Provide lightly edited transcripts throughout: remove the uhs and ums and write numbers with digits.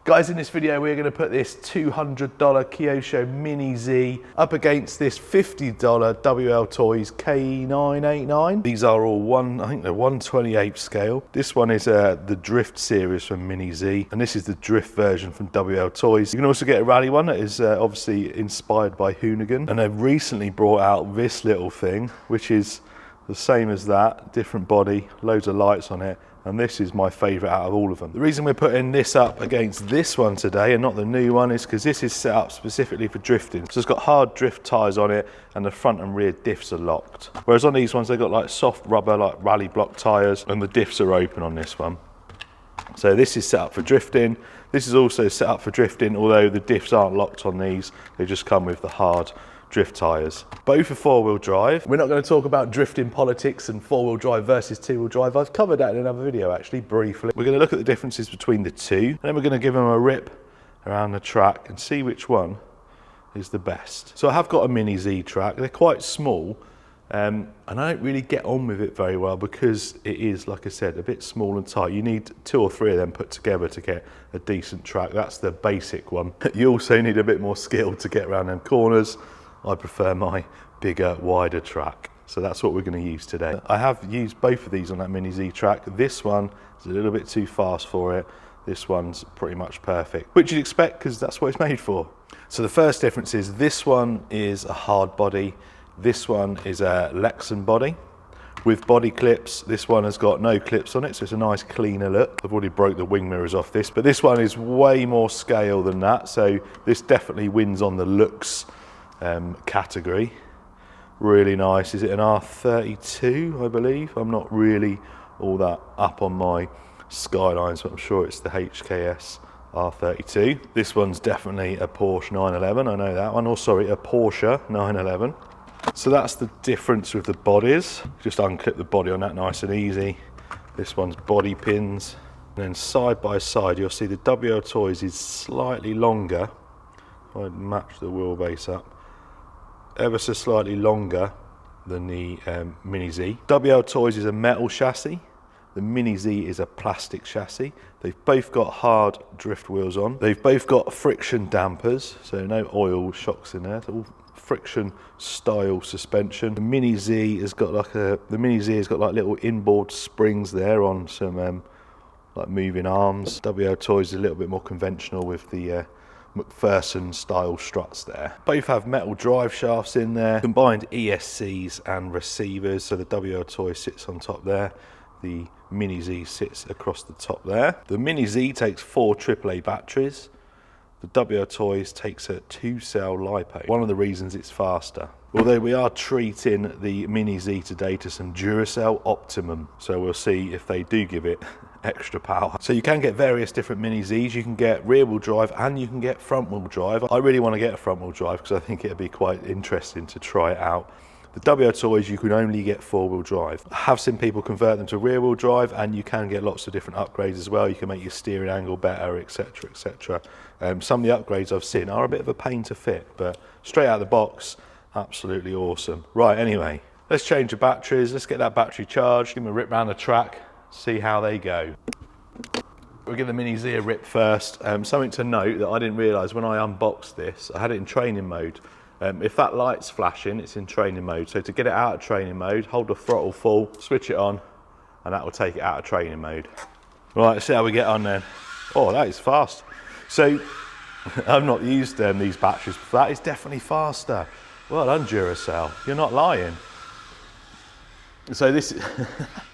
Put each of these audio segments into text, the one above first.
Guys, in this video, we're gonna put this $200 Kyosho Mini-Z up against this $50 WLToys K969. These are all I think they're 1/28 scale. This one is the Drift series from Mini-Z, and this is the Drift version from WLToys. You can also get a rally one that is obviously inspired by Hoonigan, and they've recently brought out this little thing, which is the same as that, different body, loads of lights on it. And this is my favourite out of all of them. The reason we're putting this up against this one today and not the new one is because this is set up specifically for drifting. So it's got hard drift tyres on it and the front and rear diffs are locked. Whereas on these ones, they've got like soft rubber, like rally block tyres, and the diffs are open on this one. So this is set up for drifting. This is also set up for drifting, although the diffs aren't locked on these. They just come with the hard drift tyres. Both are four-wheel drive. We're not going to talk about drifting politics and four-wheel drive versus two-wheel drive. I've covered that in another video actually, briefly. We're going to look at the differences between the two, and then we're going to give them a rip around the track and see which one is the best. So I have got a Mini-Z track. They're quite small, and I don't really get on with it very well because it is, like I said, a bit small and tight. You need 2 or 3 of them put together to get a decent track. That's the basic one. You also need a bit more skill to get around them corners. I prefer my bigger, wider track. So that's what we're going to use today. I have used both of these on that Mini-Z track. This one is a little bit too fast for it. This one's pretty much perfect, which you'd expect because that's what it's made for. So the first difference is this one is a hard body. This one is a Lexan body. With body clips, this one has got no clips on it, so it's a nice cleaner look. I've already broke the wing mirrors off this, but this one is way more scale than that. So this definitely wins on the looks category. Really nice. Is it an R32, I believe? I'm not really all that up on my Skylines, but I'm sure it's the HKS R32. This one's definitely a Porsche 911, I know that one. Or sorry, a Porsche 911. So that's the difference with the bodies. Just unclip the body on that nice and easy. This one's body pins. And then side by side, you'll see the WLToys is slightly longer. I'd match the wheelbase up. Ever so slightly longer than the Mini-Z. WLToys is a metal chassis. The Mini-Z is a plastic chassis. They've both got hard drift wheels on. They've both got friction dampers, so no oil shocks in there. It's all friction style suspension. The Mini-Z has got like little inboard springs there on some like moving arms. WLToys is a little bit more conventional with the McPherson style struts there. Both have metal drive shafts in there, combined ESCs and receivers, so the WLToy sits on top there, the Mini-Z sits across the top there. The Mini-Z takes 4 AAA batteries, the WLToys takes a 2-cell LiPo. One of the reasons it's faster. Although we are treating the Mini-Z today to some Duracell Optimum, so we'll see if they do give it extra power. So you can get various different Mini-Zs. You can get rear wheel drive and you can get front wheel drive. I really want to get a front wheel drive because I think it'd be quite interesting to try it out. The WLToys, you can only get 4-wheel drive. I have seen people convert them to rear wheel drive, and you can get lots of different upgrades as well. You can make your steering angle better, etc, etc. Some of the upgrades I've seen are a bit of a pain to fit, but straight out of the box, absolutely awesome. Right, anyway, let's change the batteries. Let's get that battery charged, give them a rip around the track, see how they go. We'll give the Mini-Z a rip first. Something to note that I didn't realise when I unboxed this, I had it in training mode. If that light's flashing, it's in training mode. So to get it out of training mode, hold the throttle full, switch it on, and that will take it out of training mode. Right, let's see how we get on then. Oh, that is fast. So I've not used these batteries before. That is definitely faster. Well done, Duracell. You're not lying. So this,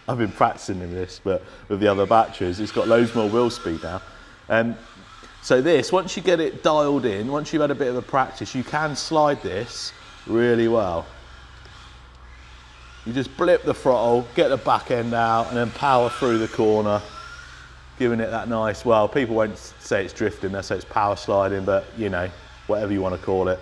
I've been practicing in this, but with the other batteries, it's got loads more wheel speed now. So this, once you get it dialed in, once you've had a bit of a practice, you can slide this really well. You just blip the throttle, get the back end out, and then power through the corner, giving it that nice, well, people won't say it's drifting, they'll say it's power sliding, but you know, whatever you want to call it.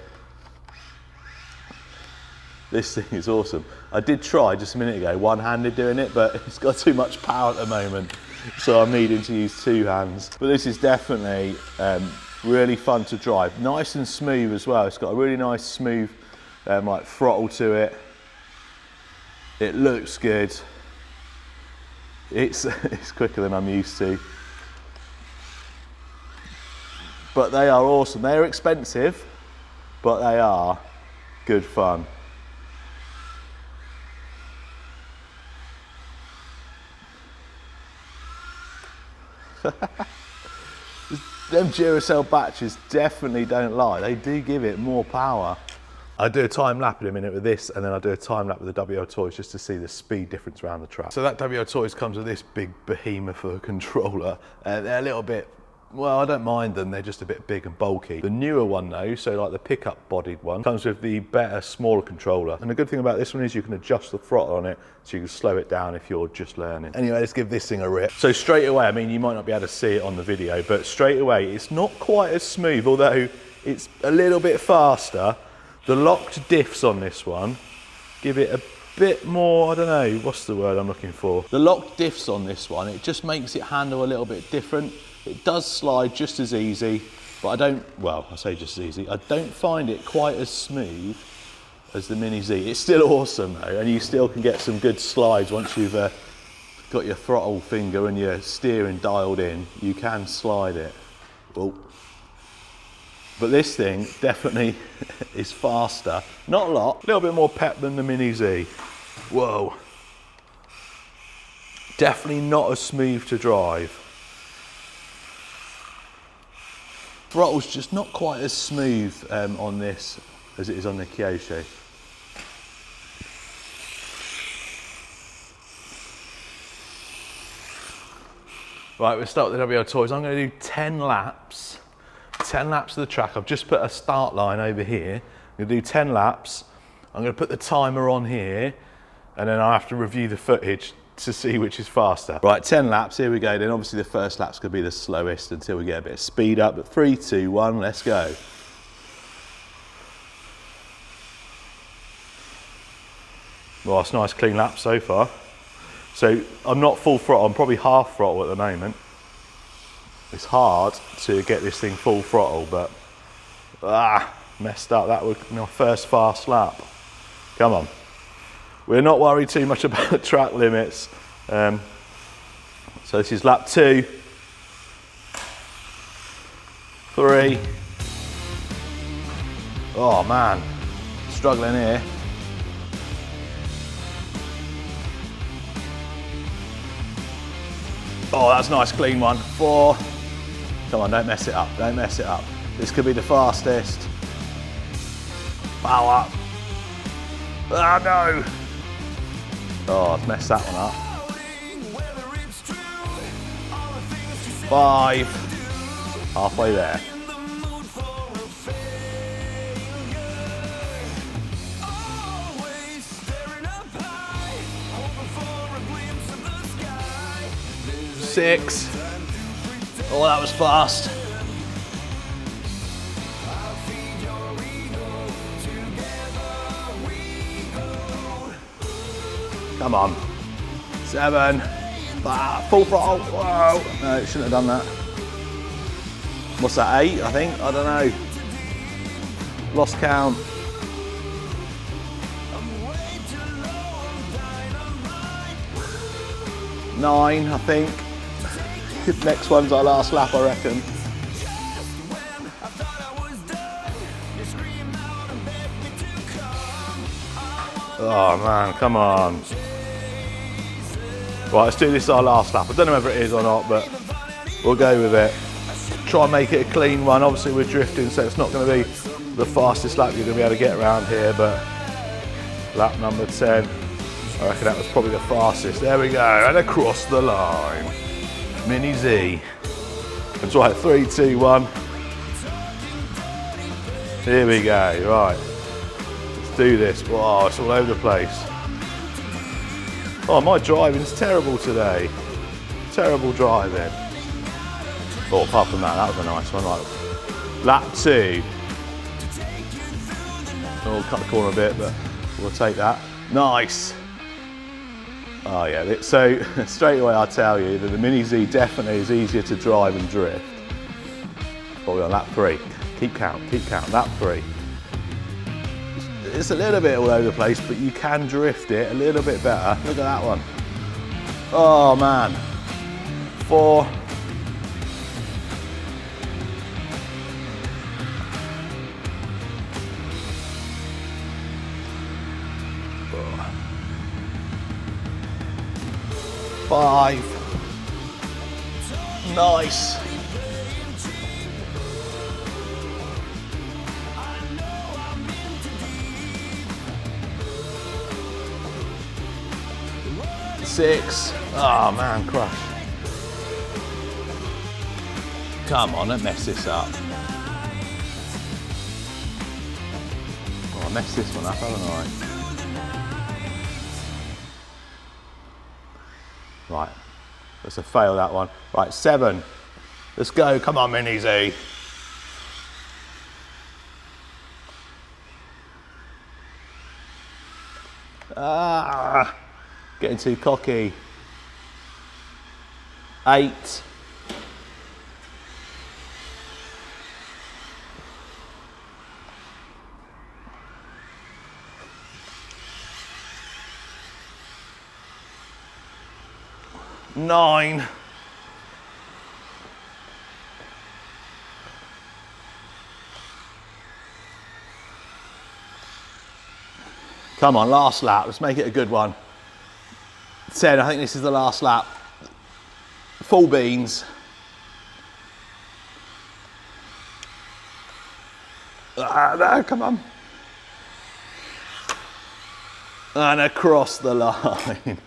This thing is awesome. I did try just a minute ago, one-handed doing it, but it's got too much power at the moment. So I'm needing to use 2 hands. But this is definitely really fun to drive. Nice and smooth as well. It's got a really nice smooth like throttle to it. It looks good. It's quicker than I'm used to. but they are awesome. They're expensive, but they are good fun. Them Duracell batteries definitely don't lie. They do give it more power. I do a time lap in a minute with this, and then I do a time lap with the WLToys just to see the speed difference around the track. So that WLToys comes with this big behemoth of a controller. They're a little bit, well, I don't mind them, they're just a bit big and bulky. The newer one though, so like the pickup bodied one, comes with the better, smaller controller. And the good thing about this one is you can adjust the throttle on it, so you can slow it down if you're just learning. Anyway, let's give this thing a rip. So straight away, I mean, you might not be able to see it on the video, but straight away, it's not quite as smooth, although it's a little bit faster. The locked diffs on this one give it a bit more, I don't know, what's the word I'm looking for? The locked diffs on this one, it just makes it handle a little bit different. It does slide just as easy, but I don't, well, I say just as easy, I don't find it quite as smooth as the Mini-Z. It's still awesome though, and you still can get some good slides once you've got your throttle finger and your steering dialed in. You can slide it. Oh. But this thing definitely is faster. Not a lot, a little bit more pep than the Mini-Z. Whoa. Definitely not as smooth to drive. Throttle's just not quite as smooth on this as it is on the Kyosho. Right, we'll start with the WLToys. I'm going to do 10 laps. 10 laps of the track. I've just put a start line over here. I'm going to do 10 laps. I'm going to put the timer on here, and then I have to review the footage to see which is faster. Right, 10 laps, here we go. Then obviously the first lap's gonna be the slowest until we get a bit of speed up, but 3, 2, 1, let's go. Well, it's a nice clean lap so far. So I'm not full throttle, I'm probably half throttle at the moment. It's hard to get this thing full throttle, but messed up. That was my first fast lap. Come on. We're not worried too much about the track limits. So this is lap 2, 3. Oh man, struggling here. Oh, that's a nice clean one. 4. Come on, don't mess it up, don't mess it up. This could be the fastest. Power. Ah, no. Oh, I've messed that one up. 5. Halfway there. 6. Oh, that was fast. Come on. 7. Full throttle. Whoa. No, it shouldn't have done that. What's that, 8, I think? I don't know. Lost count. 9, I think. Next one's our last lap, I reckon. Oh man, come on. Right, let's do this our last lap. I don't know whether it is or not, but we'll go with it. Try and make it a clean one. Obviously we're drifting, so it's not going to be the fastest lap you're going to be able to get around here, but lap number 10, I reckon that was probably the fastest. There we go, and across the line. Mini-Z. That's right, 3, 2, 1. Here we go, right. Let's do this. Wow, it's all over the place. Oh, my driving's terrible today. Terrible driving. Oh, apart from that, that was a nice one. Right. Lap 2. Oh, cut the corner a bit, but we'll take that. Nice. Oh yeah, so straight away I'll tell you that the Mini-Z definitely is easier to drive and drift. Probably on lap 3. Keep count, lap 3. It's a little bit all over the place, but you can drift it a little bit better. Look at that one. Oh man. 4. 5. Nice. 6. Oh man, crush. Come on, don't mess this up. Oh, I messed this one up, haven't I? Right, that's a fail, that one. Right, 7. Let's go, come on, Mini-Z. Ah, getting too cocky. 8. 9. Come on, last lap, let's make it a good one. 10, I think this is the last lap. Full beans. No, come on. And across the line.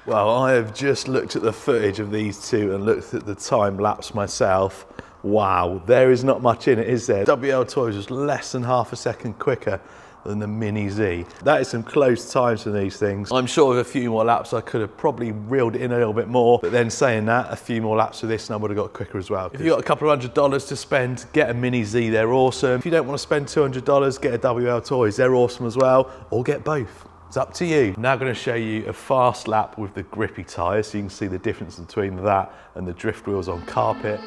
Well, I have just looked at the footage of these two and looked at the time lapse myself. Wow, there is not much in it, is there? WLToys was less than half a second quicker than the Mini-Z. That is some close times for these things. I'm sure with a few more laps I could have probably reeled it in a little bit more, but then saying that, a few more laps with this and I would have got quicker as well. If you've got a couple of $100 to spend, get a Mini-Z, they're awesome. If you don't want to spend $200, get a WLToys, they're awesome as well, or get both. It's up to you. Now I'm going to show you a fast lap with the grippy tyres so you can see the difference between that and the drift wheels on carpet.